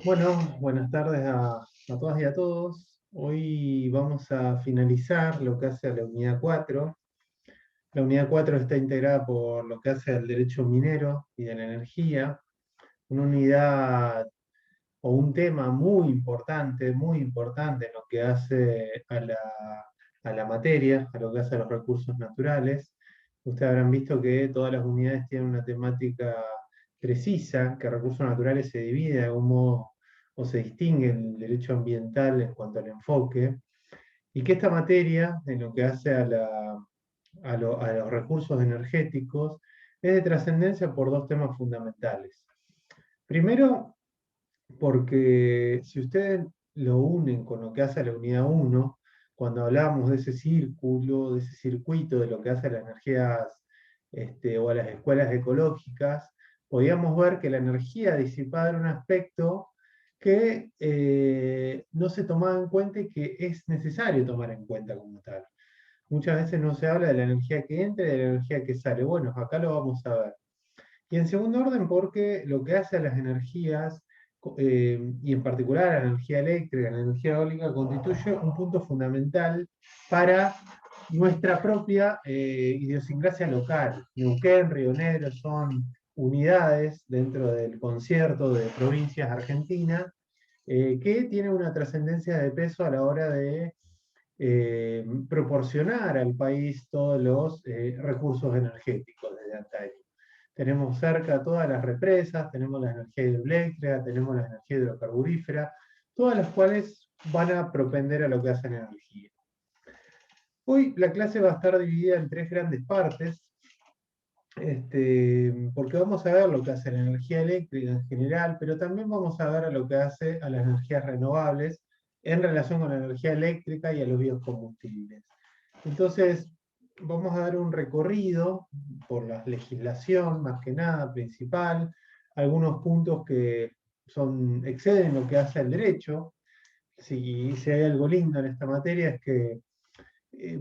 Bueno, buenas tardes a todas y a todos. Hoy vamos a finalizar lo que hace a la unidad 4. La unidad 4 está integrada por lo que hace al derecho minero y de la energía, una unidad o un tema muy importante en lo que hace a la materia, a lo que hace a los recursos naturales. Ustedes habrán visto que todas las unidades tienen una temática precisa, que recursos naturales se divide de algún modo o se distingue el derecho ambiental en cuanto al enfoque, y que esta materia, en lo que hace a los recursos energéticos, es de trascendencia por dos temas fundamentales. Primero, porque si ustedes lo unen con lo que hace a la unidad 1, cuando hablábamos de ese círculo, de ese circuito, de lo que hace a las energías o a las escuelas ecológicas, podíamos ver que la energía disipada era un aspecto que no se tomaba en cuenta y que es necesario tomar en cuenta como tal. Muchas veces no se habla de la energía que entra y de la energía que sale. Bueno, acá lo vamos a ver. Y en segundo orden, porque lo que hace a las energías, y en particular a la energía eléctrica, la energía eólica, constituye un punto fundamental para nuestra propia idiosincrasia local. Neuquén, Río Negro son unidades dentro del concierto de provincias argentinas que tienen una trascendencia de peso a la hora de proporcionar al país todos los recursos energéticos desde antaño. Tenemos cerca todas las represas, tenemos la energía hidroeléctrica, tenemos la energía hidrocarburífera, todas las cuales van a propender a lo que hacen energía. Hoy la clase va a estar dividida en tres grandes partes, porque vamos a ver lo que hace la energía eléctrica en general, pero también vamos a ver a lo que hace a las energías renovables en relación con la energía eléctrica y a los biocombustibles. Entonces, vamos a dar un recorrido por la legislación, más que nada, principal, algunos puntos que exceden lo que hace el derecho. Si hay algo lindo en esta materia es que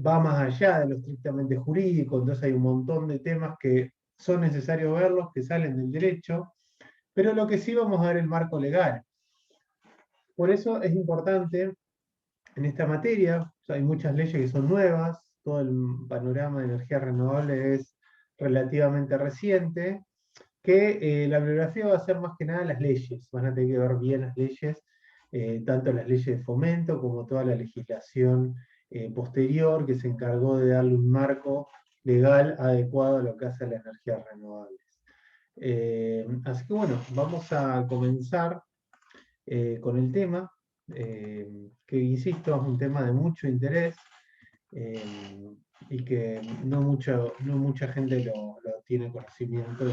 va más allá de lo estrictamente jurídico, entonces hay un montón de temas que son necesarios verlos, que salen del derecho, pero lo que sí vamos a ver el marco legal. Por eso es importante en esta materia, o sea, hay muchas leyes que son nuevas, todo el panorama de energía renovable es relativamente reciente, que la bibliografía va a ser más que nada las leyes, van a tener que ver bien las leyes, tanto las leyes de fomento como toda la legislación posterior que se encargó de darle un marco legal adecuado a lo que hace a las energías renovables. Así que bueno, vamos a comenzar con el tema, que insisto, es un tema de mucho interés eh, y que no mucha gente lo tiene conocimiento.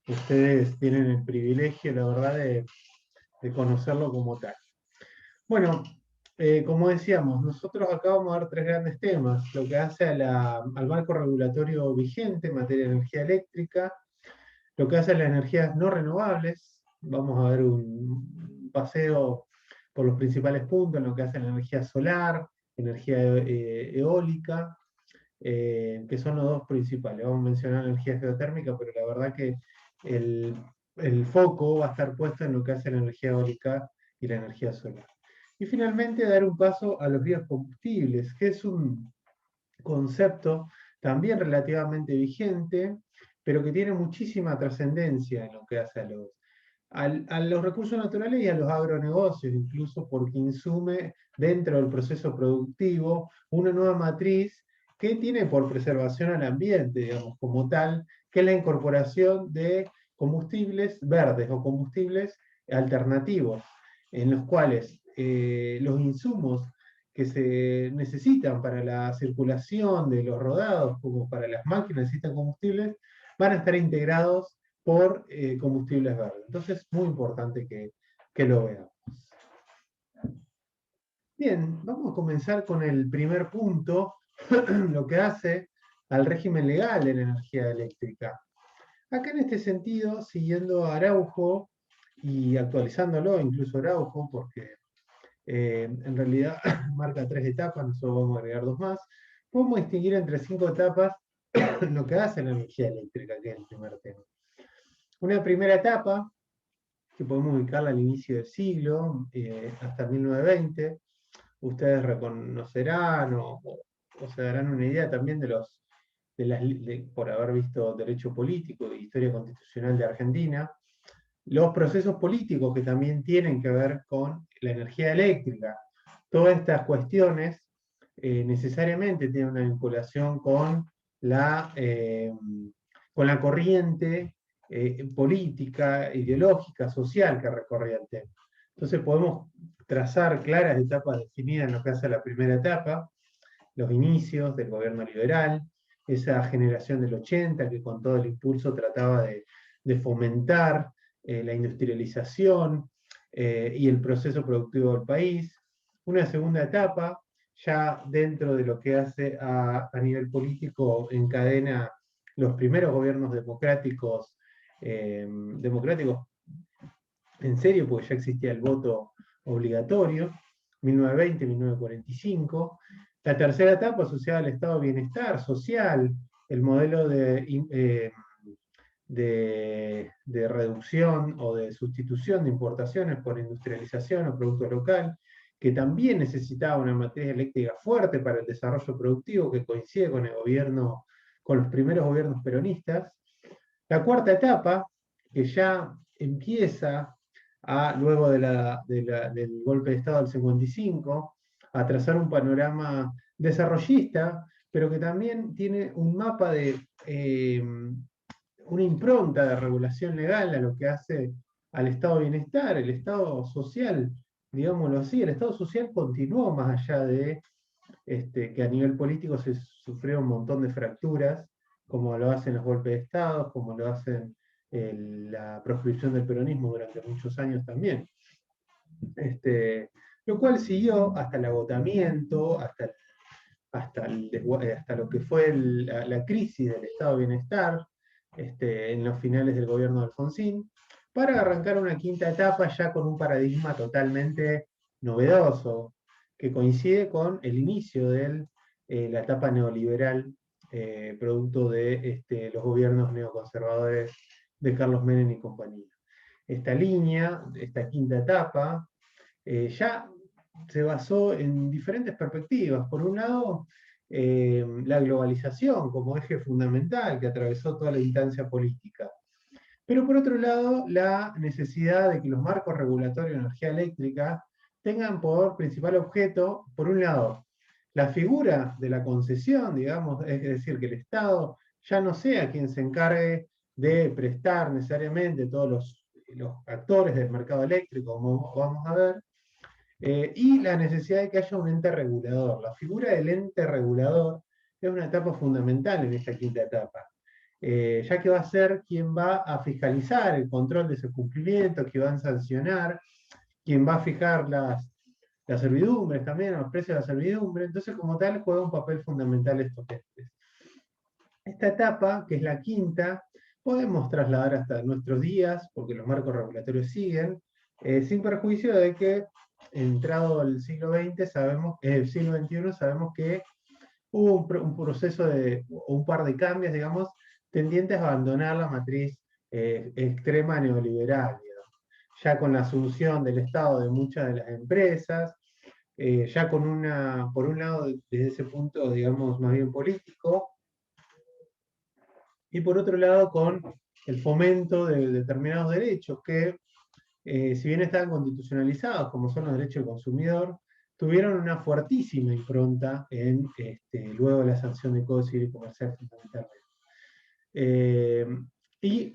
Ustedes tienen el privilegio, la verdad, de conocerlo como tal. Bueno, como decíamos, nosotros acá vamos a ver tres grandes temas, lo que hace al marco regulatorio vigente en materia de energía eléctrica, lo que hace a las energías no renovables, vamos a ver un paseo por los principales puntos, en lo que hace a la energía solar, energía eólica, que son los dos principales. Vamos a mencionar la energía geotérmica, pero la verdad que el, el foco va a estar puesto en lo que hace la energía eólica y la energía solar. Y finalmente dar un paso a los biocombustibles, que es un concepto también relativamente vigente, pero que tiene muchísima trascendencia en lo que hace a los recursos naturales y a los agronegocios, incluso porque insume dentro del proceso productivo una nueva matriz que tiene por preservación al ambiente, digamos, como tal, que es la incorporación de combustibles verdes o combustibles alternativos, en los cuales los insumos que se necesitan para la circulación de los rodados, como para las máquinas necesitan combustibles, van a estar integrados por combustibles verdes. Entonces es muy importante que lo veamos. Bien, vamos a comenzar con el primer punto, lo que hace al régimen legal de la energía eléctrica. Acá en este sentido, siguiendo a Araujo y actualizándolo, incluso Araujo, porque en realidad marca tres etapas, nosotros vamos a agregar dos más, podemos distinguir entre cinco etapas lo que hace la energía eléctrica, que es el primer tema. Una primera etapa que podemos ubicarla al inicio del siglo, hasta 1920. Ustedes reconocerán o se darán una idea también por haber visto Derecho Político e Historia Constitucional de Argentina, los procesos políticos que también tienen que ver con la energía eléctrica. Todas estas cuestiones necesariamente tienen una vinculación con la corriente política, ideológica, social que recorría el tema. Entonces podemos trazar claras etapas definidas en lo que hace a la primera etapa, los inicios del gobierno liberal, esa generación del 80 que con todo el impulso trataba de fomentar la industrialización y el proceso productivo del país. Una segunda etapa, ya dentro de lo que hace a nivel político, encadena los primeros gobiernos democráticos, democráticos en serio, porque ya existía el voto obligatorio, 1920-1945. La tercera etapa asociada al estado de bienestar social, el modelo de reducción o de sustitución de importaciones por industrialización o producto local, que también necesitaba una matriz eléctrica fuerte para el desarrollo productivo, que coincide con el gobierno, con los primeros gobiernos peronistas. La cuarta etapa, que ya empieza luego del golpe de Estado del 55, a trazar un panorama desarrollista, pero que también tiene un mapa una impronta de regulación legal a lo que hace al estado de bienestar, el estado social, digámoslo así. El estado social continuó más allá de que a nivel político se sufrió un montón de fracturas, como lo hacen los golpes de Estado, como lo hacen la proscripción del peronismo durante muchos años también. Lo cual siguió hasta el agotamiento, hasta lo que fue la crisis del estado de bienestar en los finales del gobierno de Alfonsín, para arrancar una quinta etapa ya con un paradigma totalmente novedoso, que coincide con el inicio de la etapa neoliberal, producto de los gobiernos neoconservadores de Carlos Menem y compañía. Esta línea, esta quinta etapa, ya se basó en diferentes perspectivas. Por un lado, la globalización como eje fundamental que atravesó toda la instancia política. Pero por otro lado, la necesidad de que los marcos regulatorios de energía eléctrica tengan por principal objeto, por un lado, la figura de la concesión, digamos, es decir, que el Estado ya no sea quien se encargue de prestar necesariamente todos los actores del mercado eléctrico, como vamos a ver, y la necesidad de que haya un ente regulador. La figura del ente regulador es una etapa fundamental en esta quinta etapa, ya que va a ser quien va a fiscalizar el control de ese cumplimiento, quien va a sancionar, quien va a fijar las servidumbres también, los precios de la servidumbre. Entonces, como tal, juega un papel fundamental estos entes. Esta etapa, que es la quinta, podemos trasladar hasta nuestros días, porque los marcos regulatorios siguen, sin perjuicio de que entrado el siglo XX, el siglo XXI, sabemos que hubo un proceso un par de cambios, digamos, tendientes a abandonar la matriz extrema neoliberal, digamos. Ya con la asunción del Estado de muchas de las empresas, ya por un lado, desde ese punto, digamos, más bien político, y por otro lado, con el fomento de determinados derechos que, si bien estaban constitucionalizados, como son los derechos del consumidor, tuvieron una fuertísima impronta luego de la sanción de Código Civil y Comercial fundamentalmente. Y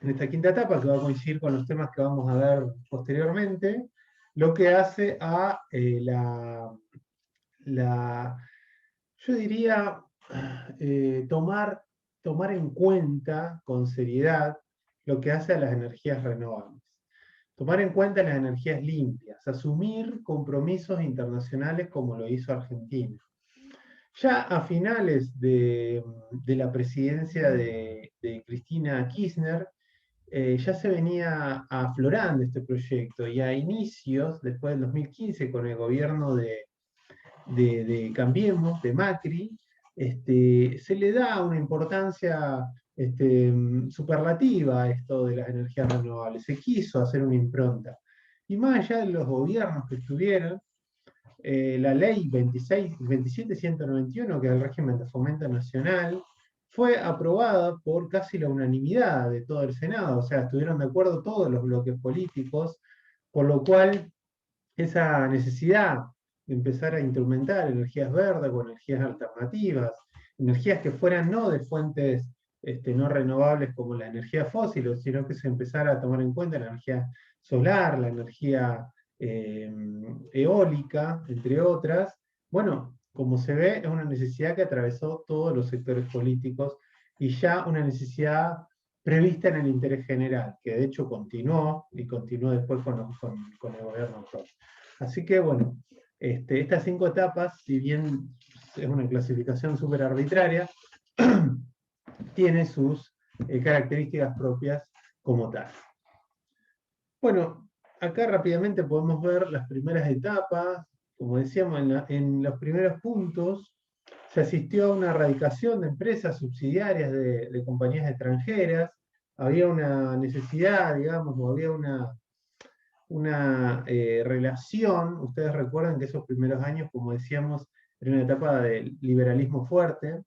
en esta quinta etapa, que va a coincidir con los temas que vamos a ver posteriormente, lo que hace a yo diría, tomar en cuenta con seriedad lo que hace a las energías renovables. Tomar en cuenta las energías limpias, asumir compromisos internacionales como lo hizo Argentina. Ya a finales de la presidencia de Cristina Kirchner, ya se venía aflorando este proyecto, y a inicios, después del 2015, con el gobierno de Cambiemos, de Macri, se le da una importancia superlativa esto de las energías renovables, se quiso hacer una impronta. Y más allá de los gobiernos que estuvieron, la ley 27191, que es el régimen de fomento nacional, fue aprobada por casi la unanimidad de todo el Senado, o sea, estuvieron de acuerdo todos los bloques políticos, por lo cual esa necesidad de empezar a instrumentar energías verdes o energías alternativas, energías que fueran no de fuentes no renovables como la energía fósil, sino que se empezara a tomar en cuenta la energía solar, la energía eólica, entre otras. Bueno, como se ve, es una necesidad que atravesó todos los sectores políticos y ya una necesidad prevista en el interés general, que de hecho continuó y continuó después con el gobierno Trump. Así que bueno, estas 5 etapas, si bien es una clasificación súper arbitraria, tiene sus características propias como tal. Bueno, acá rápidamente podemos ver las primeras etapas. Como decíamos, en los primeros puntos se asistió a una erradicación de empresas subsidiarias de compañías extranjeras. Había una necesidad, digamos, o había una relación. Ustedes recuerdan que esos primeros años, como decíamos, era una etapa de liberalismo fuerte.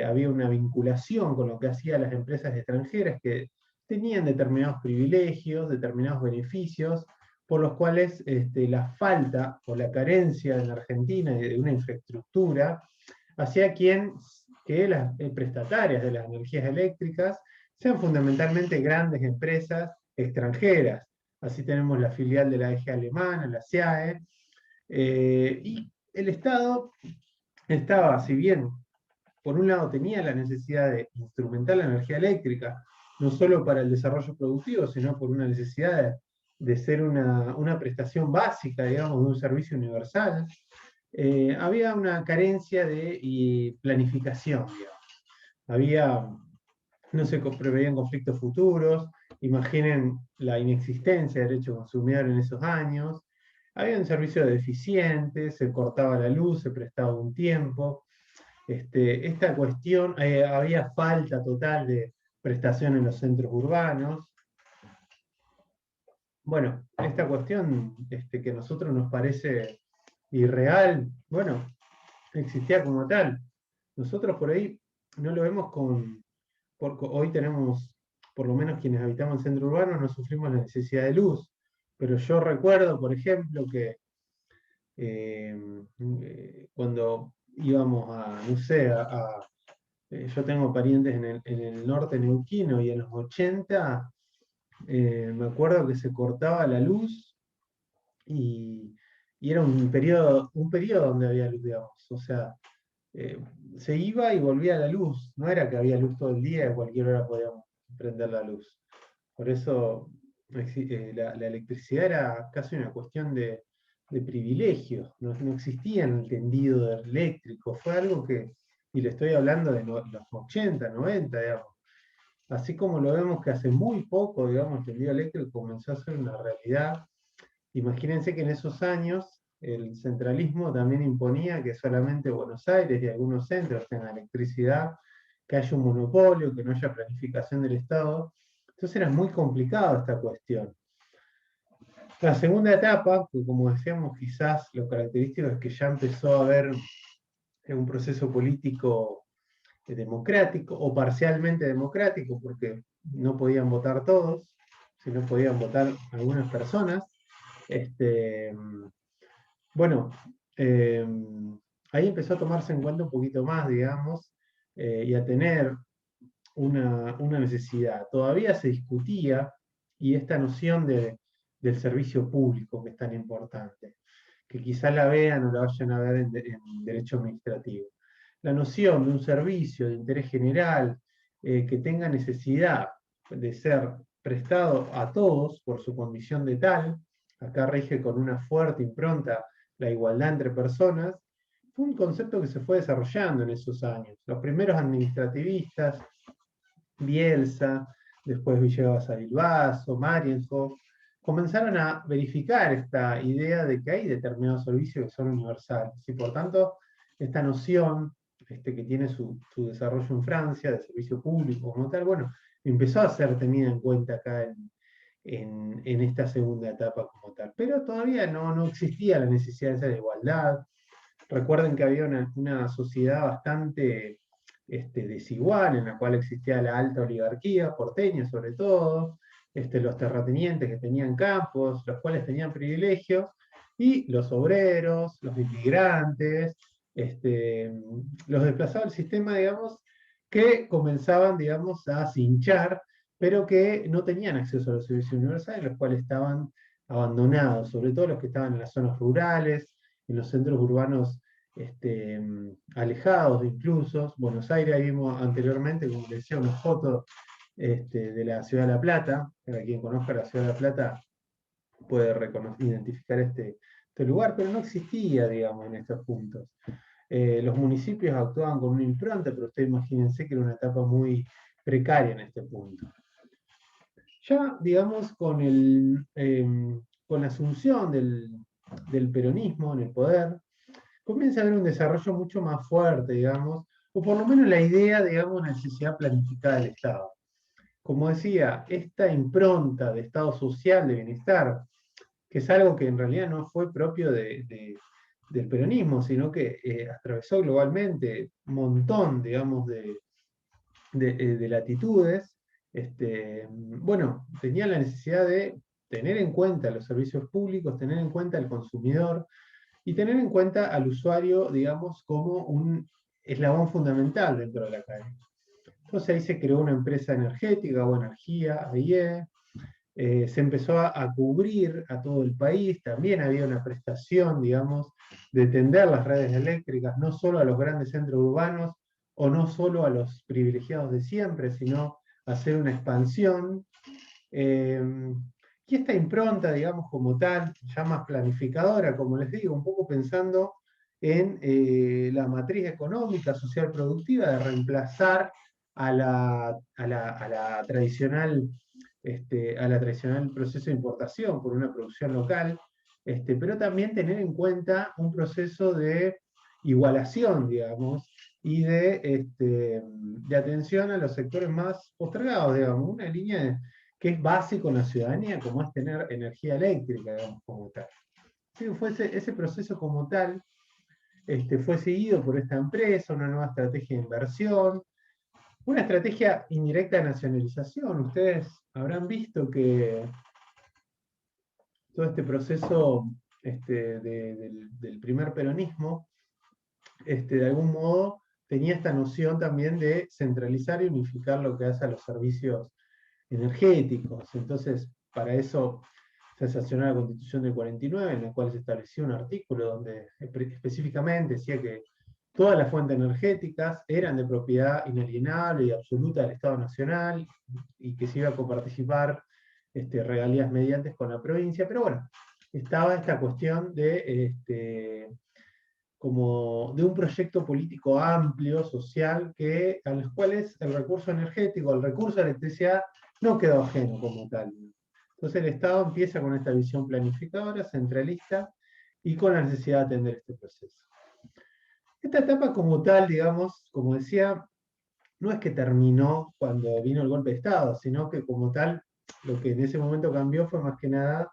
Había una vinculación con lo que hacían las empresas extranjeras que tenían determinados privilegios, determinados beneficios, por los cuales la falta o la carencia en Argentina de una infraestructura hacía que las prestatarias de las energías eléctricas sean fundamentalmente grandes empresas extranjeras. Así tenemos la filial de la EGE alemana, la SEAE, y el Estado estaba, si bien por un lado tenía la necesidad de instrumentar la energía eléctrica, no solo para el desarrollo productivo, sino por una necesidad de ser una prestación básica, digamos, de un servicio universal, había una carencia de planificación, digamos. No se preveían conflictos futuros, imaginen la inexistencia de derecho consumidor en esos años, había un servicio deficiente, se cortaba la luz, se prestaba un tiempo. Esta cuestión, había falta total de prestación en los centros urbanos. Bueno, esta cuestión que a nosotros nos parece irreal, bueno, existía como tal. Nosotros por ahí no lo vemos porque hoy tenemos, por lo menos quienes habitamos el centro urbano, no sufrimos la necesidad de luz. Pero yo recuerdo, por ejemplo, que cuando íbamos no sé, yo tengo parientes en el norte neuquino y en los 80 me acuerdo que se cortaba la luz y, y era un periodo donde había luz, digamos. O sea, eh, se iba y volvía la luz. No era que había luz todo el día y a cualquier hora podíamos prender la luz. Por eso la electricidad era casi una cuestión de privilegios. No existía el tendido eléctrico. Fue algo que, y le estoy hablando de los 80, 90, digamos. Así como lo vemos que hace muy poco, digamos, el tendido eléctrico comenzó a ser una realidad. Imagínense que en esos años el centralismo también imponía que solamente Buenos Aires y algunos centros tengan electricidad, que haya un monopolio, que no haya planificación del Estado. Entonces era muy complicado esta cuestión. La segunda etapa, que como decíamos, quizás lo característico es que ya empezó a haber un proceso político democrático o parcialmente democrático, porque no podían votar todos, sino podían votar algunas personas. Bueno, eh, ahí empezó a tomarse en cuenta un poquito más, digamos, y a tener una necesidad. Todavía se discutía, y esta noción del servicio público que es tan importante, que quizás la vean o la vayan a ver en derecho administrativo. La noción de un servicio de interés general que tenga necesidad de ser prestado a todos por su condición de tal, acá rige con una fuerte impronta la igualdad entre personas, fue un concepto que se fue desarrollando en esos años. Los primeros administrativistas, Bielsa, después Villegas Arilbaso, Marienhoff, comenzaron a verificar esta idea de que hay determinados servicios que son universales y por tanto esta noción que tiene su desarrollo en Francia, de servicio público como tal, bueno, empezó a ser tenida en cuenta acá en esta segunda etapa como tal. Pero todavía no existía la necesidad de igualdad. Recuerden que había una sociedad bastante desigual, en la cual existía la alta oligarquía, porteña sobre todo, los terratenientes que tenían campos, los cuales tenían privilegios, y los obreros, los inmigrantes, los desplazados del sistema, digamos, que comenzaban, digamos, a cinchar, pero que no tenían acceso a los servicios universales, los cuales estaban abandonados, sobre todo los que estaban en las zonas rurales, en los centros urbanos alejados incluso. Buenos Aires, ahí vimos anteriormente, como decía, una foto de la ciudad de La Plata. Para quien conozca la ciudad de La Plata puede identificar este lugar, pero no existía, digamos, en estos puntos. Los municipios actuaban con una impronta, pero ustedes imagínense que era una etapa muy precaria en este punto. Ya, digamos, con la asunción del peronismo en el poder, comienza a haber un desarrollo mucho más fuerte, digamos, o por lo menos la idea, digamos, una necesidad planificada del Estado. Como decía, esta impronta de Estado social, de bienestar, que es algo que en realidad no fue propio del peronismo, sino que atravesó globalmente un montón, digamos, de latitudes, bueno, tenía la necesidad de tener en cuenta los servicios públicos, tener en cuenta al consumidor, y tener en cuenta al usuario, digamos, como un eslabón fundamental dentro de la cadena. Entonces ahí se creó una empresa energética o energía, AIE, se empezó a cubrir a todo el país, también había una prestación, digamos, de tender las redes eléctricas, no solo a los grandes centros urbanos, o no solo a los privilegiados de siempre, sino hacer una expansión. Y esta impronta, digamos, como tal, ya más planificadora, como les digo, un poco pensando en la matriz económica, social, productiva, de reemplazar a la tradicional, a la tradicional proceso de importación por una producción local, pero también tener en cuenta un proceso de igualación, digamos, y de atención a los sectores más postergados, digamos, una línea que es básico en la ciudadanía, como es tener energía eléctrica, digamos, como tal. Sí, fue ese proceso como tal, fue seguido por esta empresa, una nueva estrategia de inversión, una estrategia indirecta de nacionalización. Ustedes habrán visto que todo este proceso del primer peronismo, de algún modo, tenía esta noción también de centralizar y unificar lo que hace a los servicios energéticos. Entonces, para eso se sancionó la Constitución del 49, en la cual se estableció un artículo donde específicamente decía que todas las fuentes energéticas eran de propiedad inalienable y absoluta del Estado Nacional, y que se iba a coparticipar regalías mediantes con la provincia. Pero bueno, estaba esta cuestión como de un proyecto político amplio, social, a los cuales el recurso energético, el recurso de electricidad, no quedó ajeno como tal. Entonces el Estado empieza con esta visión planificadora, centralista, y con la necesidad de atender este proceso. Esta etapa como tal, digamos, como decía, no es que terminó cuando vino el golpe de Estado, sino que como tal, lo que en ese momento cambió fue más que nada,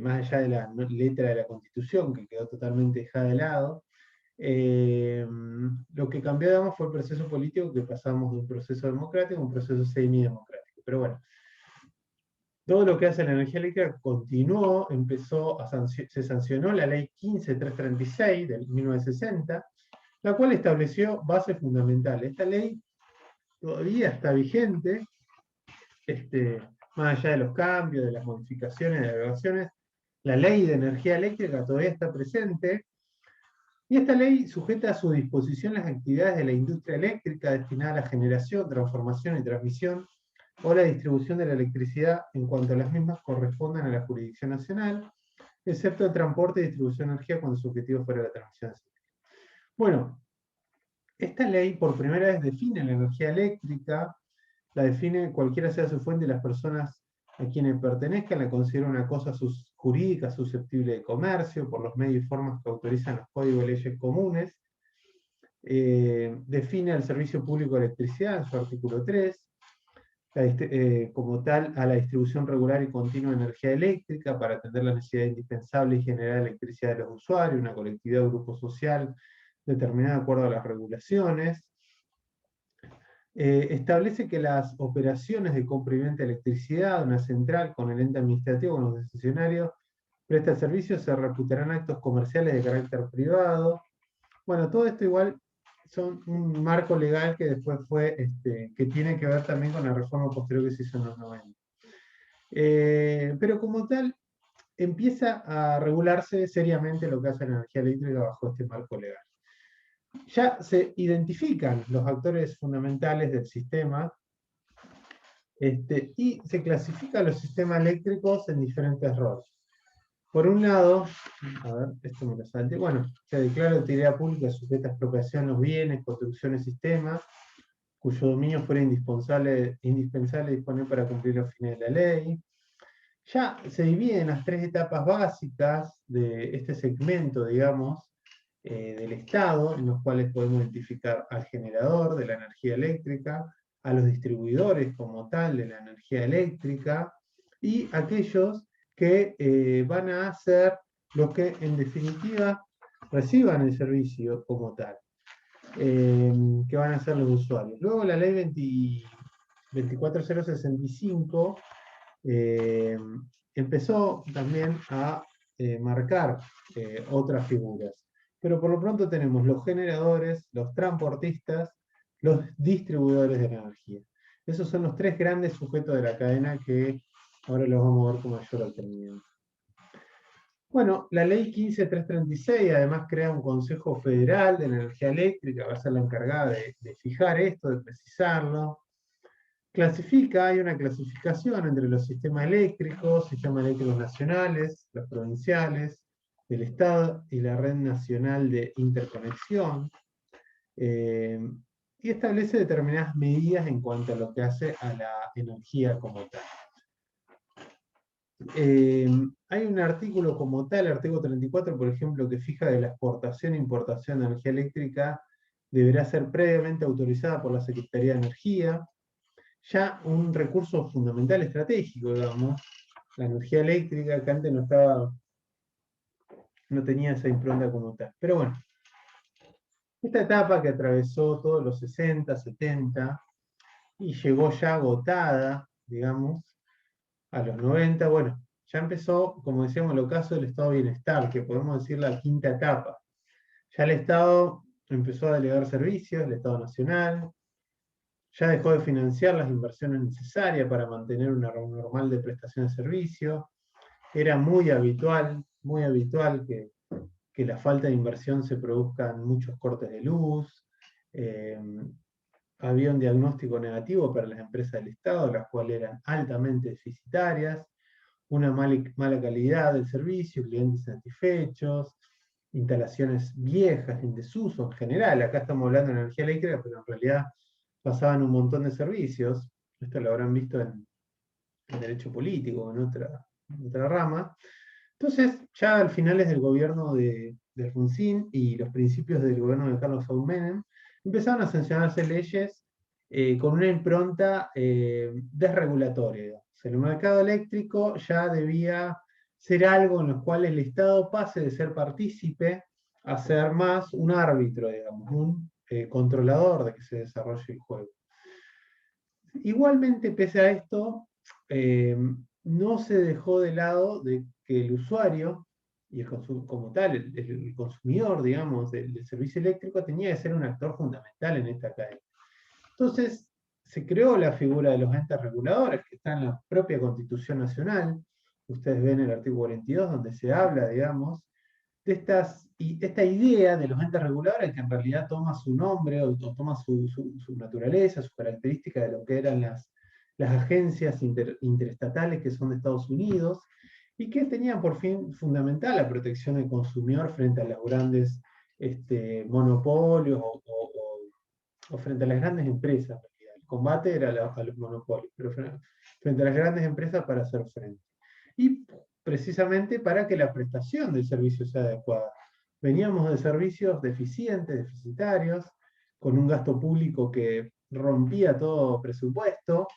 más allá de la letra de la Constitución, que quedó totalmente dejada de lado, lo que cambió, digamos, fue el proceso político, que pasamos de un proceso democrático a un proceso semidemocrático. Pero bueno, todo lo que hace la energía eléctrica continuó, se sancionó la ley 15336 del 1960, la cual estableció bases fundamentales. Esta ley todavía está vigente, más allá de los cambios, de las modificaciones, de las derogaciones, la ley de energía eléctrica todavía está presente, y esta ley sujeta a su disposición las actividades de la industria eléctrica destinada a la generación, transformación y transmisión o la distribución de la electricidad en cuanto a las mismas correspondan a la jurisdicción nacional, excepto el transporte y distribución de energía cuando su objetivo fuera la transmisión. Bueno, esta ley por primera vez define la energía eléctrica, la define cualquiera sea su fuente y las personas a quienes pertenezcan, la considera una cosa jurídica susceptible de comercio por los medios y formas que autorizan los códigos de leyes comunes. define al servicio público de electricidad en su artículo 3, como tal, a la distribución regular y continua de energía eléctrica para atender la necesidad indispensable y generar electricidad de los usuarios, una colectividad o grupo social determinada de acuerdo a las regulaciones. Establece que las operaciones de compra y venta de electricidad, una central con el ente administrativo, con los concesionarios, presta servicios, se reputarán actos comerciales de carácter privado. Bueno, todo esto igual son un marco legal que después fue, que tiene que ver también con la reforma posterior que se hizo en los 90. Pero como tal, empieza a regularse seriamente lo que hace la energía eléctrica bajo este marco legal. Ya se identifican los actores fundamentales del sistema, y se clasifican los sistemas eléctricos en diferentes roles. Por un lado, a ver, esto me lo salté, bueno, se declara de utilidad pública sujeta a expropiación los bienes, construcciones, sistemas, cuyo dominio fuera indispensable disponer para cumplir los fines de la ley. Ya se divide en las tres etapas básicas de este segmento, digamos, del Estado, en los cuales podemos identificar al generador de la energía eléctrica, a los distribuidores como tal de la energía eléctrica, y aquellos que van a ser los que en definitiva reciban el servicio como tal, que van a ser los usuarios. Luego la ley 24065 empezó también a marcar otras figuras. Pero por lo pronto tenemos los generadores, los transportistas, los distribuidores de energía. Esos son los tres grandes sujetos de la cadena que ahora los vamos a ver con mayor detenimiento. Bueno, la ley 15336 además crea un Consejo Federal de Energía Eléctrica, va a ser la encargada de fijar esto, de precisarlo. Hay una clasificación entre los sistemas eléctricos nacionales, los provinciales, del Estado y la Red Nacional de Interconexión, y establece determinadas medidas en cuanto a lo que hace a la energía como tal. Hay un artículo como tal, el artículo 34, por ejemplo, que fija que la exportación e importación de energía eléctrica deberá ser previamente autorizada por la Secretaría de Energía. Ya un recurso fundamental estratégico, digamos, la energía eléctrica, que antes no tenía esa impronta como tal. Pero bueno, esta etapa que atravesó todos los 60, 70, y llegó ya agotada, digamos, a los 90, bueno, ya empezó, como decíamos, el ocaso del estado de bienestar, que podemos decir la quinta etapa. Ya el Estado empezó a delegar servicios, el Estado Nacional, ya dejó de financiar las inversiones necesarias para mantener una normal de prestación de servicio. Era muy habitual que la falta de inversión se produzcan muchos cortes de luz. Había un diagnóstico negativo para las empresas del Estado, las cuales eran altamente deficitarias, una mala calidad del servicio, clientes insatisfechos, instalaciones viejas en desuso en general. Acá estamos hablando de energía eléctrica, pero en realidad pasaban un montón de servicios. Esto lo habrán visto en derecho político, en otra rama. Entonces, ya al finales del gobierno de Alfonsín y los principios del gobierno de Carlos Saúl Menem, empezaron a sancionarse leyes con una impronta desregulatoria. O sea, el mercado eléctrico ya debía ser algo en lo cual el Estado pase de ser partícipe a ser más un árbitro, digamos, un controlador de que se desarrolle el juego. Igualmente, pese a esto, no se dejó de lado de que el usuario, y como tal, el consumidor, digamos, del servicio eléctrico, tenía que ser un actor fundamental en esta cadena. Entonces, se creó la figura de los entes reguladores, que está en la propia Constitución Nacional. Ustedes ven el artículo 42, donde se habla, digamos, de esta idea de los entes reguladores, que en realidad toma su nombre o toma su naturaleza, su característica de lo que eran las agencias interestatales que son de Estados Unidos, y que tenían por fin fundamental la protección del consumidor frente a los grandes monopolios o frente a las grandes empresas. El combate era a los monopolios, pero frente a las grandes empresas para hacer frente. Y precisamente para que la prestación del servicio sea adecuada. Veníamos de servicios deficientes, deficitarios, con un gasto público que rompía todo presupuesto.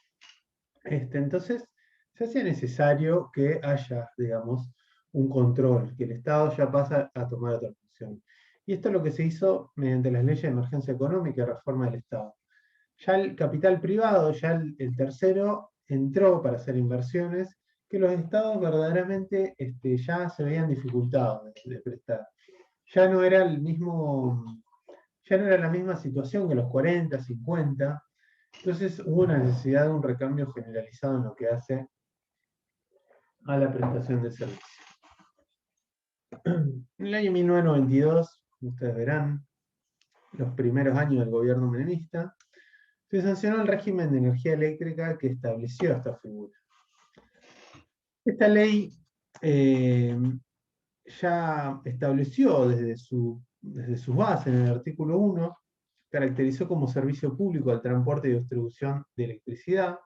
Entonces, se hacía necesario que haya, digamos, un control, que el Estado ya pasa a tomar otra función. Y esto es lo que se hizo mediante las leyes de emergencia económica y reforma del Estado. Ya el capital privado, ya el tercero, entró para hacer inversiones que los estados verdaderamente ya se veían dificultados de prestar. Ya no era el mismo, ya no era la misma situación que los 40, 50. Entonces hubo una necesidad de un recambio generalizado en lo que hace a la prestación de servicios. En el año 1992, ustedes verán, los primeros años del gobierno menemista, se sancionó el régimen de energía eléctrica que estableció esta figura. Esta ley ya estableció desde sus bases en el artículo 1, caracterizó como servicio público el transporte y distribución de electricidad,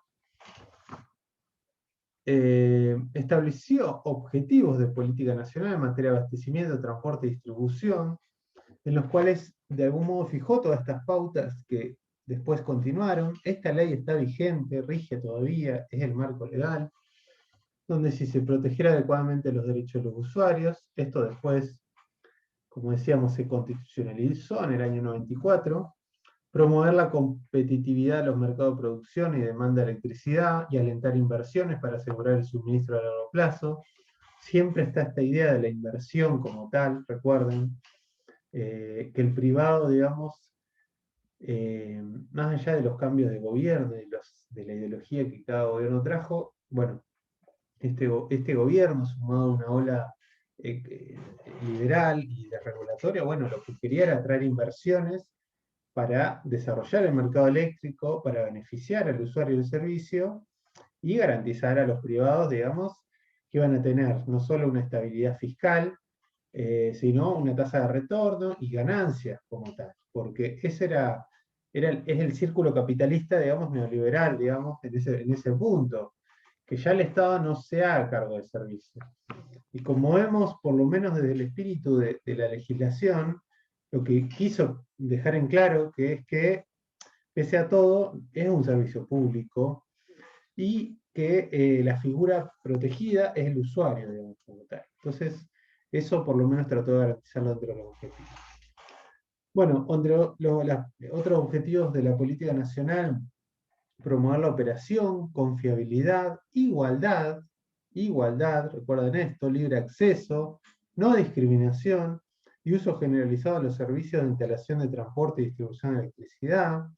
estableció objetivos de política nacional en materia de abastecimiento, transporte y distribución, en los cuales de algún modo fijó todas estas pautas que después continuaron. Esta ley está vigente, rige todavía, es el marco legal, donde si se protegiera adecuadamente los derechos de los usuarios, esto después, como decíamos, se constitucionalizó en el año 94, promover la competitividad de los mercados de producción y demanda de electricidad y alentar inversiones para asegurar el suministro a largo plazo. Siempre está esta idea de la inversión como tal, recuerden, que el privado, digamos, más allá de los cambios de gobierno y de la ideología que cada gobierno trajo, bueno, este gobierno, sumado a una ola liberal y de regulatoria, bueno, lo que quería era atraer inversiones para desarrollar el mercado eléctrico, para beneficiar al usuario del servicio y garantizar a los privados, digamos, que van a tener no solo una estabilidad fiscal, sino una tasa de retorno y ganancias como tal, porque ese es el círculo capitalista, digamos, neoliberal, digamos, en ese punto, que ya el Estado no se haga cargo del servicio. Y como vemos, por lo menos desde el espíritu de la legislación, lo que quiso dejar en claro que es que, pese a todo, es un servicio público y que la figura protegida es el usuario, digamos, como tal. Entonces, eso por lo menos trató de garantizarlo dentro de los objetivos. Bueno, otros objetivos de la política nacional: promover la operación, confiabilidad, igualdad, recuerden esto, libre acceso, no discriminación y uso generalizado de los servicios de instalación de transporte y distribución de electricidad,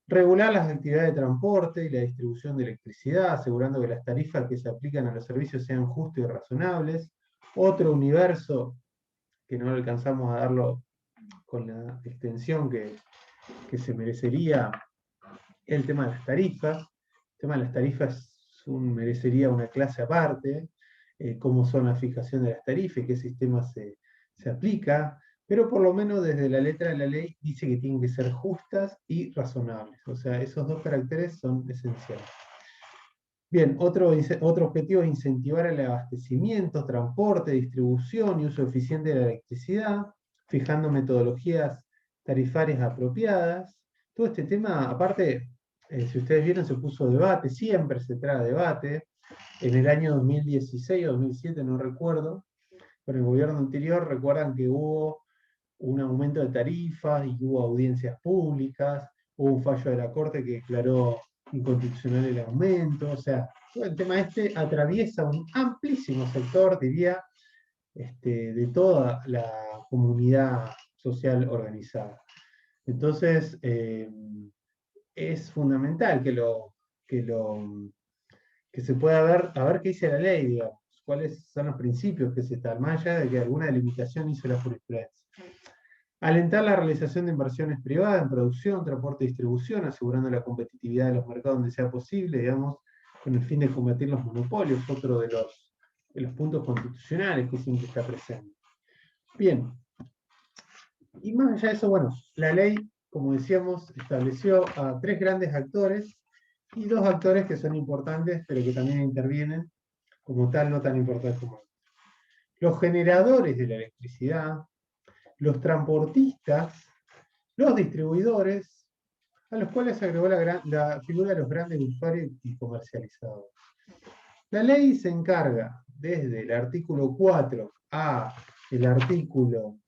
regular las actividades de transporte y la distribución de electricidad, asegurando que las tarifas que se aplican a los servicios sean justas y razonables. Otro universo que no alcanzamos a darlo con la extensión que se merecería, el tema de las tarifas. El tema de las tarifas merecería una clase aparte, cómo son la fijación de las tarifas, qué sistema se aplica, pero por lo menos desde la letra de la ley dice que tienen que ser justas y razonables. O sea, esos dos caracteres son esenciales. Bien, otro objetivo es incentivar el abastecimiento, transporte, distribución y uso eficiente de la electricidad, fijando metodologías tarifarias apropiadas. Todo este tema, aparte, si ustedes vieron, se puso debate, siempre se trae debate. En el año 2016 o 2007, no recuerdo, con el gobierno anterior, recuerdan que hubo un aumento de tarifas y hubo audiencias públicas, hubo un fallo de la Corte que declaró inconstitucional el aumento. O sea, todo el tema atraviesa un amplísimo sector, diría, de toda la comunidad social organizada. Entonces, es fundamental que se pueda ver, a ver qué dice la ley, digamos, cuáles son los principios que se están, más allá de que alguna delimitación hizo la jurisprudencia. Alentar la realización de inversiones privadas en producción, transporte y distribución, asegurando la competitividad de los mercados donde sea posible, digamos, con el fin de combatir los monopolios, otro de los puntos constitucionales que siempre está presente. Bien, y más allá de eso, bueno, la ley, como decíamos, estableció a 3 grandes actores y 2 actores que son importantes, pero que también intervienen como tal, no tan importantes como otros. Los generadores de la electricidad, los transportistas Los distribuidores, a los cuales se agregó la figura de los grandes usuarios y comercializadores. La ley se encarga desde el artículo 4 a el artículo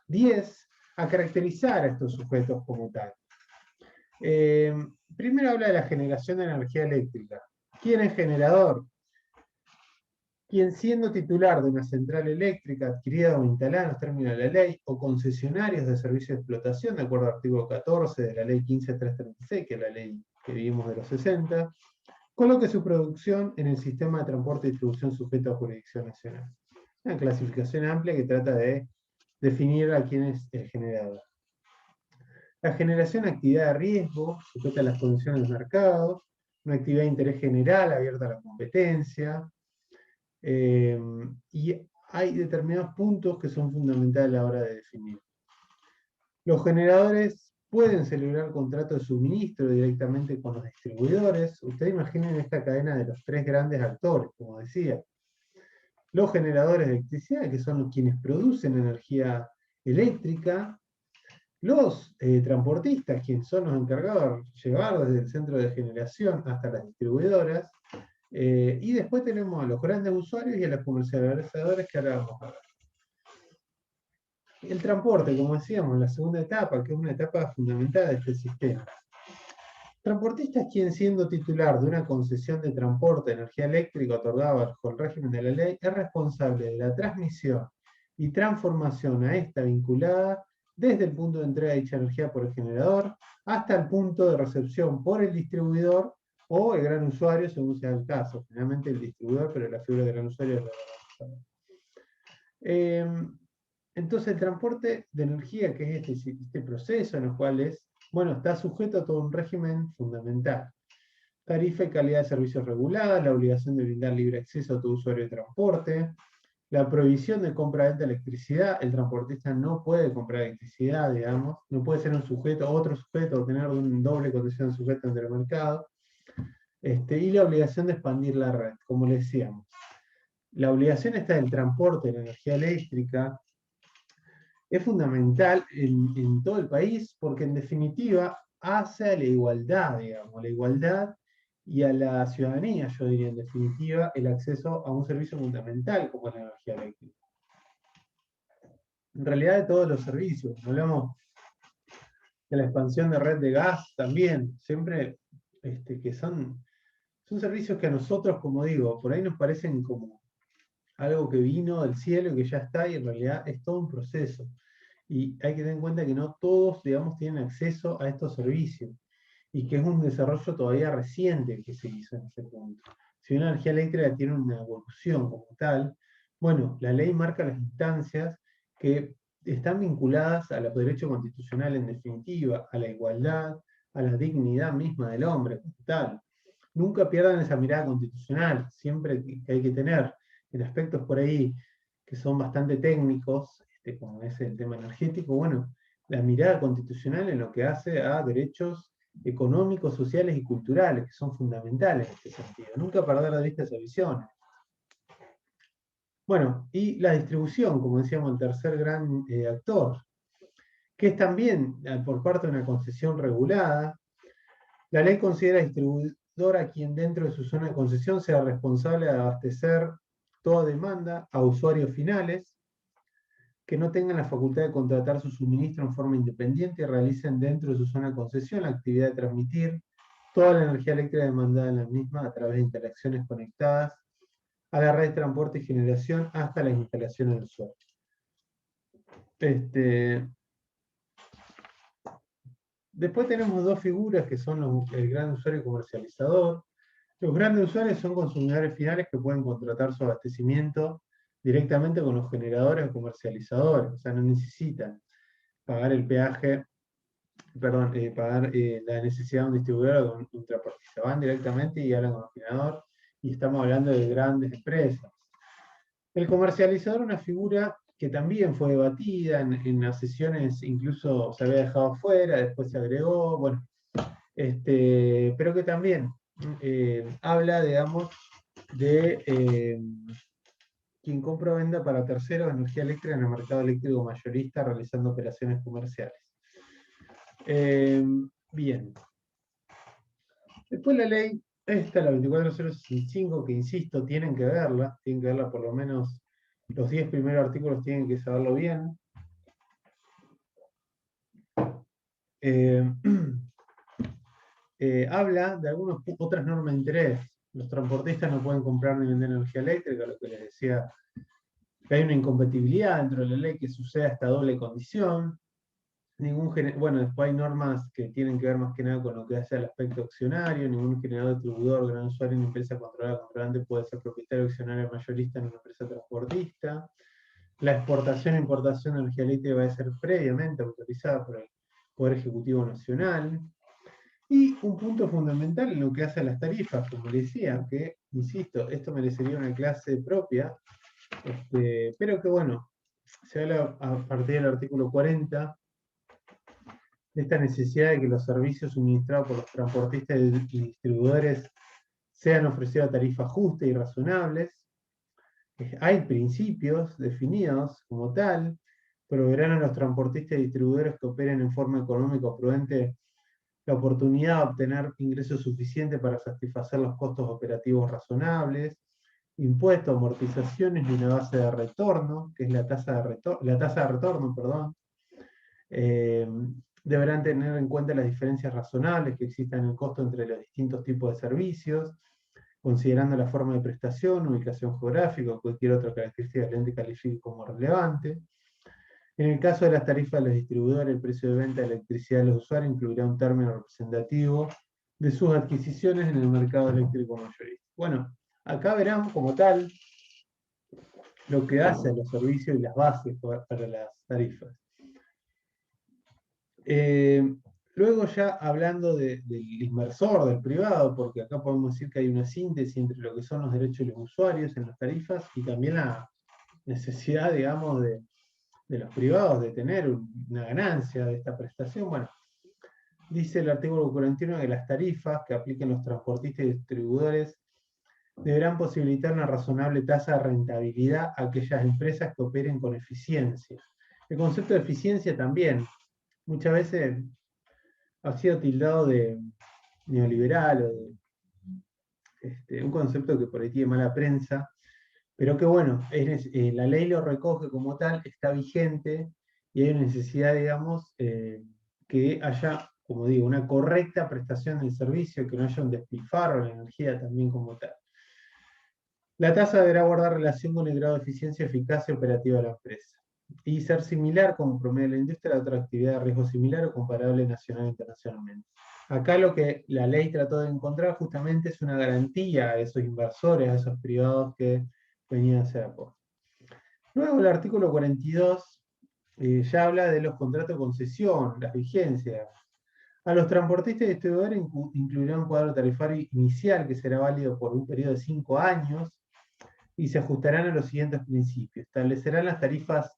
10 a caracterizar a estos sujetos como tal. Primero habla de la generación de energía eléctrica. ¿Quién es generador? Quien siendo titular de una central eléctrica adquirida o instalada en los términos de la ley o concesionarios de servicio de explotación, de acuerdo al artículo 14 de la ley 15336, que es la ley que vivimos de los 60, coloque su producción en el sistema de transporte y distribución sujeto a jurisdicción nacional. Una clasificación amplia que trata de definir a quién es el generador. La generación de actividad de riesgo, sujeta a las condiciones del mercado, una actividad de interés general abierta a la competencia, y hay determinados puntos que son fundamentales a la hora de definir. Los generadores pueden celebrar contratos de suministro directamente con los distribuidores. Ustedes imaginen esta cadena de los tres grandes actores, como decía. Los generadores de electricidad, que son quienes producen energía eléctrica. Los transportistas, quienes son los encargados de llevar desde el centro de generación hasta las distribuidoras. Y después tenemos a los grandes usuarios y a los comercializadores que ahora vamos a ver. El transporte, como decíamos, la segunda etapa, que es una etapa fundamental de este sistema. Transportista es quien, siendo titular de una concesión de transporte de energía eléctrica otorgada bajo el régimen de la ley, es responsable de la transmisión y transformación a esta vinculada desde el punto de entrega de dicha energía por el generador hasta el punto de recepción por el distribuidor o el gran usuario, según sea el caso. Generalmente el distribuidor, pero la figura del gran usuario es la gran usuario. Entonces el transporte de energía, que es este proceso en el cual está sujeto a todo un régimen fundamental. Tarifa y calidad de servicios reguladas, la obligación de brindar libre acceso a todo usuario de transporte, la prohibición de compra-venta de electricidad. El transportista no puede comprar electricidad, digamos, no puede ser un sujeto, otro sujeto, o tener un doble condición de sujeto ante el mercado. Y la obligación de expandir la red, como le decíamos. La obligación está del transporte de la energía eléctrica, es fundamental en todo el país porque en definitiva hace a la igualdad, digamos, la igualdad y a la ciudadanía, yo diría en definitiva, el acceso a un servicio fundamental como es la energía eléctrica. En realidad de todos los servicios, hablamos de la expansión de red de gas también, siempre que son servicios que a nosotros, como digo, por ahí nos parecen como algo que vino del cielo y que ya está, y en realidad es todo un proceso. Y hay que tener en cuenta que no todos, digamos, tienen acceso a estos servicios y que es un desarrollo todavía reciente que se hizo en ese punto. Si una energía eléctrica tiene una evolución como tal, bueno, la ley marca las instancias que están vinculadas a los derechos constitucionales en definitiva, a la igualdad, a la dignidad misma del hombre como tal. Nunca pierdan esa mirada constitucional, siempre que hay que tener en aspectos por ahí que son bastante técnicos, como es el tema energético, bueno, la mirada constitucional en lo que hace a derechos económicos, sociales y culturales, que son fundamentales en este sentido. Nunca perder de vista esa visión. Bueno, y la distribución, como decíamos, el tercer gran actor, que es también por parte de una concesión regulada. La ley considera distribuidor a quien dentro de su zona de concesión sea responsable de abastecer toda demanda a usuarios finales, que no tengan la facultad de contratar su suministro en forma independiente y realicen dentro de su zona de concesión la actividad de transmitir toda la energía eléctrica demandada en la misma a través de interacciones conectadas a la red de transporte y generación hasta las instalaciones del usuario. Después tenemos dos figuras que son el gran usuario y comercializador. Los grandes usuarios son consumidores finales que pueden contratar su abastecimiento directamente con los generadores o comercializadores, o sea, no necesitan pagar el peaje, perdón, pagar la necesidad de un distribuidor o de un transportista. Van directamente y hablan con el generador, y estamos hablando de grandes empresas. El comercializador es una figura que también fue debatida en las sesiones, incluso se había dejado fuera, después se agregó, bueno, pero que también habla, digamos, de quien compra o venda para terceros energía eléctrica en el mercado eléctrico mayorista realizando operaciones comerciales. Bien. Después la ley, esta, la 24065, que insisto, tienen que verla por lo menos los 10 primeros artículos, tienen que saberlo bien. Eh, habla de algunas otras normas de interés. Los transportistas no pueden comprar ni vender energía eléctrica, lo que les decía, que hay una incompatibilidad dentro de la ley que suceda esta doble condición. Bueno, después hay normas que tienen que ver más que nada con lo que hace al aspecto accionario. Ningún generador, distribuidor, gran usuario en una empresa controlada o controlante puede ser propietario accionario mayorista en una empresa transportista. La exportación e importación de energía eléctrica va a ser previamente autorizada por el Poder Ejecutivo Nacional. Y un punto fundamental en lo que hace a las tarifas, como le decía, que, insisto, esto merecería una clase propia, pero que bueno, se habla a partir del artículo 40 de esta necesidad de que los servicios suministrados por los transportistas y distribuidores sean ofrecidos a tarifas justas y razonables. Hay principios definidos como tal, proveerán a los transportistas y distribuidores que operen en forma económica o prudente la oportunidad de obtener ingresos suficientes para satisfacer los costos operativos razonables, impuestos, amortizaciones y una base de retorno, que es la tasa de retorno, perdón. Eh, Deberán tener en cuenta las diferencias razonables que existan en el costo entre los distintos tipos de servicios, considerando la forma de prestación, ubicación geográfica o cualquier otra característica que el ente califique como relevante. En el caso de las tarifas de los distribuidores, el precio de venta de electricidad de los usuarios incluirá un término representativo de sus adquisiciones en el mercado eléctrico mayorista. Bueno, acá verán como tal lo que hace a los servicios y las bases para las tarifas. Luego ya hablando del inversor, del privado, porque acá podemos decir que hay una síntesis entre lo que son los derechos de los usuarios en las tarifas y también la necesidad, digamos, de los privados de tener una ganancia de esta prestación. Bueno, dice el artículo 41 que las tarifas que apliquen los transportistas y distribuidores deberán posibilitar una razonable tasa de rentabilidad a aquellas empresas que operen con eficiencia. El concepto de eficiencia también muchas veces ha sido tildado de neoliberal o de un concepto que por ahí tiene mala prensa, pero que bueno, la ley lo recoge como tal, está vigente y hay una necesidad, digamos, que haya, como digo, una correcta prestación del servicio, que no haya un despilfarro de la energía también como tal. La tasa deberá guardar relación con el grado de eficiencia, eficacia y operativa de la empresa y ser similar como promedio de la industria a otra actividad de riesgo similar o comparable nacional e internacionalmente. Acá lo que la ley trató de encontrar justamente es una garantía a esos inversores, a esos privados que venían a hacer aporte. Luego el artículo 42 ya habla de los contratos de concesión, las vigencias. A los transportistas y distribuidores incluirá un cuadro tarifario inicial que será válido por un periodo de 5 años y se ajustarán a los siguientes principios. Establecerán las tarifas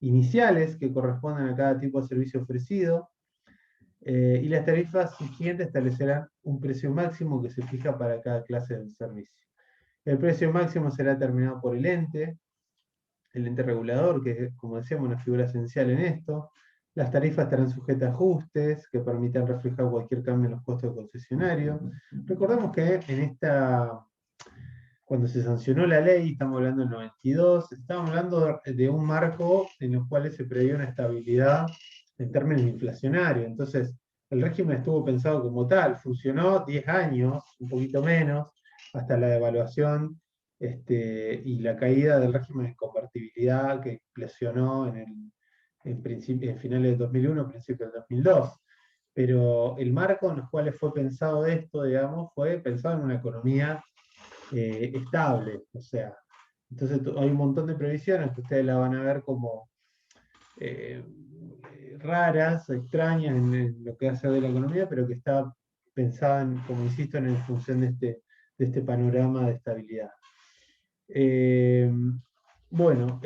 iniciales que correspondan a cada tipo de servicio ofrecido, y las tarifas siguientes establecerán un precio máximo que se fija para cada clase de servicio. El precio máximo será determinado por el ente regulador, que es, como decíamos, una figura esencial en esto. Las tarifas estarán sujetas a ajustes que permitan reflejar cualquier cambio en los costos del concesionario. Recordemos que cuando se sancionó la ley, estamos hablando del 92, estamos hablando de un marco en los cuales se previó una estabilidad en términos inflacionarios. Entonces, el régimen estuvo pensado como tal, funcionó 10 años, un poquito menos, hasta la devaluación y la caída del régimen de convertibilidad que implosionó en finales de 2001, principios de 2002. Pero el marco en los cuales fue pensado esto, digamos, fue pensado en una economía estable, o sea, entonces hay un montón de previsiones que ustedes la van a ver como eh, raras, extrañas en lo que hace de la economía, pero que está pensada, como insisto, en función de este panorama de estabilidad. Eh, bueno,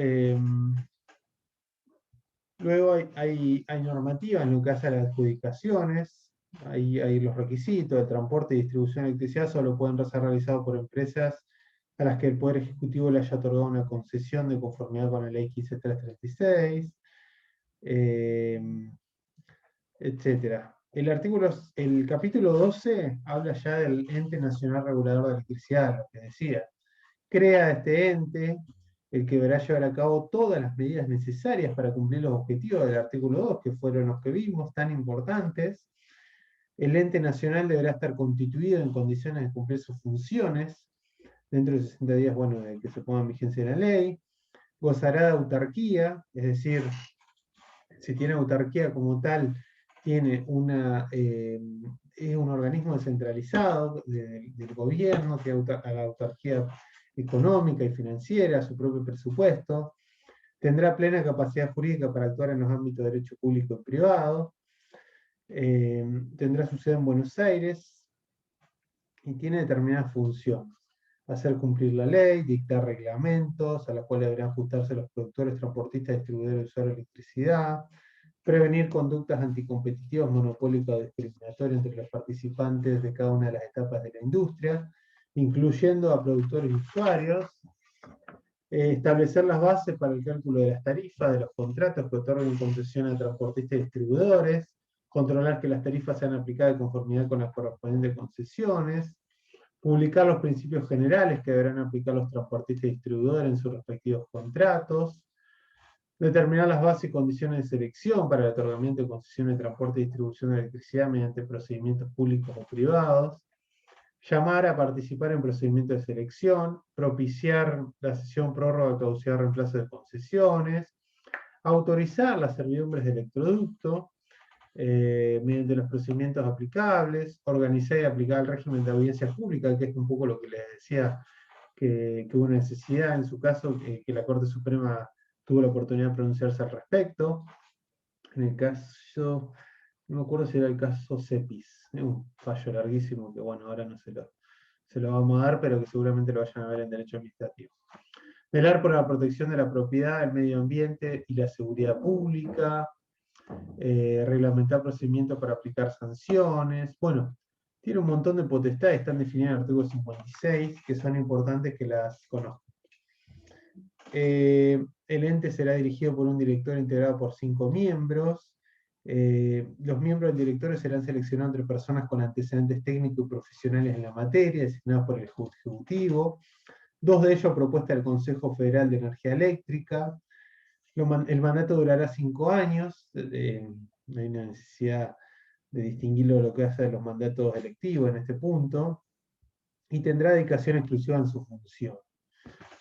luego hay normativa en lo que hace a las adjudicaciones, hay los requisitos de transporte y distribución de electricidad, solo pueden ser realizados por empresas a las que el Poder Ejecutivo le haya otorgado una concesión de conformidad con la ley 15336. etcétera. El capítulo 12 habla ya del Ente Nacional Regulador de Electricidad, lo que decía. Crea este ente, el que deberá llevar a cabo todas las medidas necesarias para cumplir los objetivos del artículo 2, que fueron los que vimos, tan importantes. El ente nacional deberá estar constituido en condiciones de cumplir sus funciones dentro de 60 días, bueno, de que se ponga en vigencia la ley. Gozará de autarquía, es decir, si tiene autarquía como tal, tiene es un organismo descentralizado del gobierno, que a la autarquía económica y financiera, su propio presupuesto, tendrá plena capacidad jurídica para actuar en los ámbitos de derecho público y privado, tendrá su sede en Buenos Aires y tiene determinadas funciones: hacer cumplir la ley, dictar reglamentos a los cuales deberán ajustarse los productores, transportistas, distribuidores y usuarios de electricidad, prevenir conductas anticompetitivas, monopólicas o discriminatorias entre los participantes de cada una de las etapas de la industria, incluyendo a productores y usuarios, establecer las bases para el cálculo de las tarifas, de los contratos que otorguen concesión a transportistas y distribuidores, controlar que las tarifas sean aplicadas de conformidad con las correspondientes concesiones, publicar los principios generales que deberán aplicar los transportistas y distribuidores en sus respectivos contratos, determinar las bases y condiciones de selección para el otorgamiento de concesiones de transporte y distribución de electricidad mediante procedimientos públicos o privados, llamar a participar en procedimientos de selección, propiciar la cesión, prórroga, caducidad, reemplazo de concesiones, autorizar las servidumbres de electroducto mediante los procedimientos aplicables, organizar y aplicar el régimen de audiencia pública, que es un poco lo que les decía, que hubo una necesidad en su caso, que la Corte Suprema tuvo la oportunidad de pronunciarse al respecto. En el caso, no me acuerdo si era el caso CEPIS, un fallo larguísimo que bueno, ahora no se lo vamos a dar, pero que seguramente lo vayan a ver en derecho administrativo. Velar por la protección de la propiedad, el medio ambiente y la seguridad pública, reglamentar procedimientos para aplicar sanciones. Bueno, tiene un montón de potestades, están definidas en el artículo 56, que son importantes que las conozcan. El ente será dirigido por un director integrado por 5 miembros. Los miembros del directorio serán seleccionados entre personas con antecedentes técnicos y profesionales en la materia, designados por el Ejecutivo. 2 de ellos a propuesta del Consejo Federal de Energía Eléctrica. El mandato durará 5 años. No hay una necesidad de distinguirlo de lo que hace de los mandatos electivos en este punto. Y tendrá dedicación exclusiva en su función.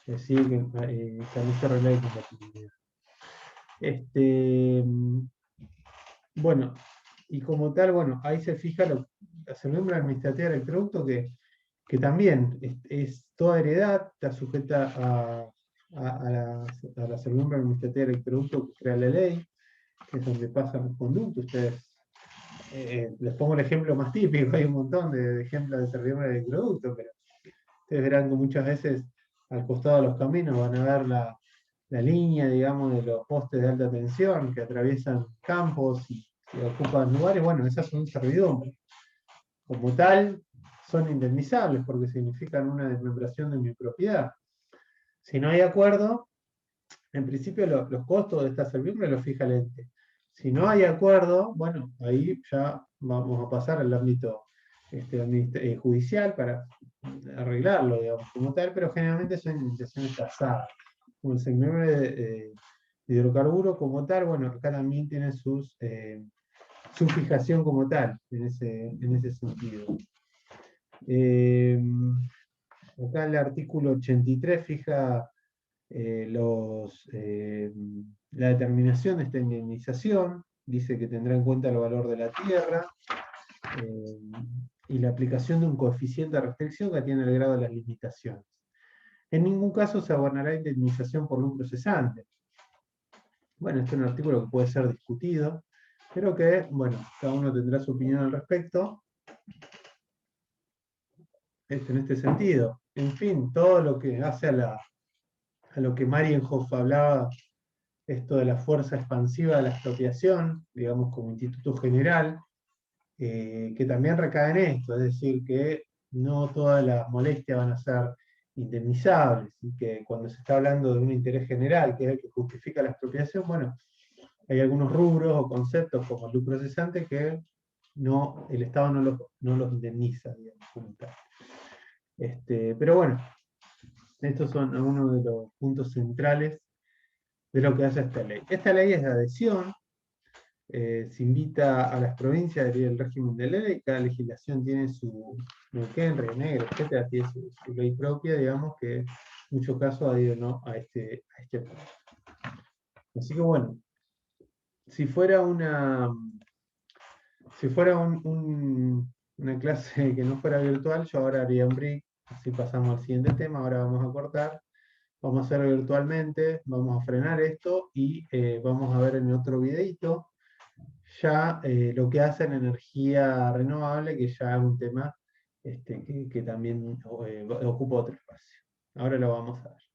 Es decir, que también se regla de compatibilidad. Bueno, y como tal, bueno, ahí se fija la servidumbre administrativa del producto, que también es toda heredad, está sujeta a la servidumbre administrativa del producto que crea la ley, que es donde pasan los conductos. Ustedes, les pongo el ejemplo más típico, hay un montón de ejemplos de servidumbre del producto, pero ustedes verán que muchas veces al costado de los caminos van a ver la línea, digamos, de los postes de alta tensión que atraviesan campos y ocupan lugares. Bueno, esas son servidumbres. Como tal, son indemnizables porque significan una desmembración de mi propiedad. Si no hay acuerdo, en principio los costos de esta servidumbre los fija el ente. Si no hay acuerdo, bueno, ahí ya vamos a pasar al ámbito judicial para arreglarlo, digamos, como tal, pero generalmente son indemnizaciones tasadas. Como el servidumbre de hidrocarburos como tal, bueno, acá también tiene su fijación como tal, en ese sentido. Acá el artículo 83 fija la determinación de esta indemnización, dice que tendrá en cuenta el valor de la tierra y la aplicación de un coeficiente de restricción que atiende el grado de las limitaciones. En ningún caso se abonará indemnización por lucro cesante. Bueno, este es un artículo que puede ser discutido, pero que, bueno, cada uno tendrá su opinión al respecto. En este sentido. En fin, todo lo que hace a lo que Marienhoff hablaba, esto de la fuerza expansiva de la expropiación, digamos como instituto general, que también recae en esto, es decir, que no todas las molestias van a ser indemnizables, y que cuando se está hablando de un interés general, que es el que justifica la expropiación, bueno, Hay algunos rubros o conceptos como el lucro cesante que el Estado no los indemniza, digamos, como tal. Pero bueno, estos son algunos de los puntos centrales de lo que hace esta ley. Esta ley es de adhesión, se invita a las provincias a adherir al régimen de ley, cada legislación tiene su Neuquén, Río Negro, etcétera, tiene su ley propia, digamos, que en muchos casos adhiere no a este punto. Así que bueno, si fuera una clase que no fuera virtual, yo ahora haría un break, así pasamos al siguiente tema, ahora vamos a cortar, vamos a hacerlo virtualmente, vamos a frenar esto y vamos a ver en otro videito ya lo que hace en energía renovable, que ya es un tema que también ocupa otro espacio. Ahora lo vamos a ver.